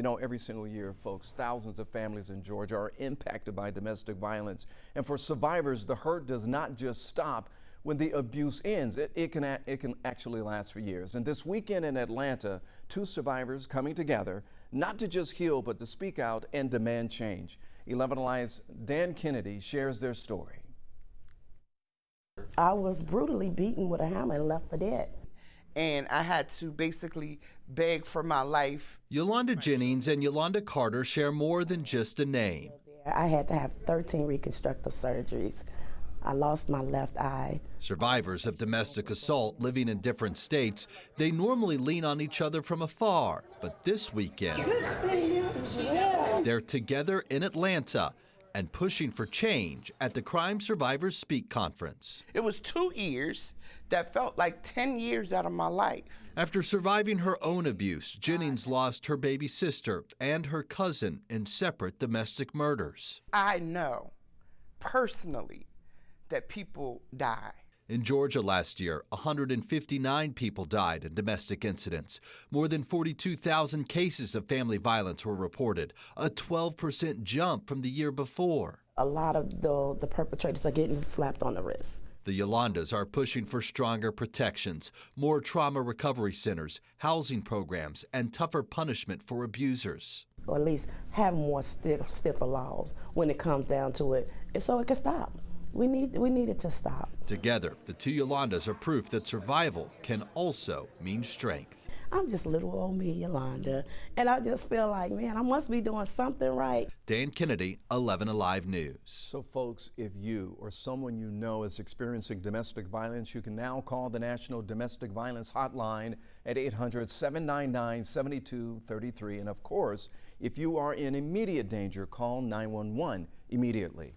You know, every single year, folks, thousands of families in Georgia are impacted by domestic violence. And for survivors, the hurt does not just stop when the abuse ends. It can actually last for years. And this weekend in Atlanta, two survivors coming together, not to just heal, but to speak out and demand change. 11 Alive's Dan Kennedy shares their story. I was brutally beaten with a hammer and left for dead. And I had to basically beg for my life. Yolanda Jennings and Yolanda Carter share more than just a name. I had to have 13 reconstructive surgeries. I lost my left eye. Survivors of domestic assault living in different states, they normally lean on each other from afar. But this weekend, they're together in Atlanta and pushing for change at the Crime Survivors Speak conference. It was 2 years that felt like 10 years out of my life. After surviving her own abuse, Jennings lost her baby sister and her cousin in separate domestic murders. I know personally that people die. In Georgia last year, 159 people died in domestic incidents. More than 42,000 cases of family violence were reported, a 12% jump from the year before. A lot of the perpetrators are getting slapped on the wrist. The Yolandas are pushing for stronger protections, more trauma recovery centers, housing programs, and tougher punishment for abusers. Or at least have more stiffer laws when it comes down to it, so it can stop. We need it to stop. Together, the two Yolandas are proof that survival can also mean strength. I'm just little old me, Yolanda, and I just feel like, man, I must be doing something right. Dan Kennedy, 11 Alive News. So folks, if you or someone you know is experiencing domestic violence, you can now call the National Domestic Violence Hotline at 800-799-7233. And of course, if you are in immediate danger, call 911 immediately.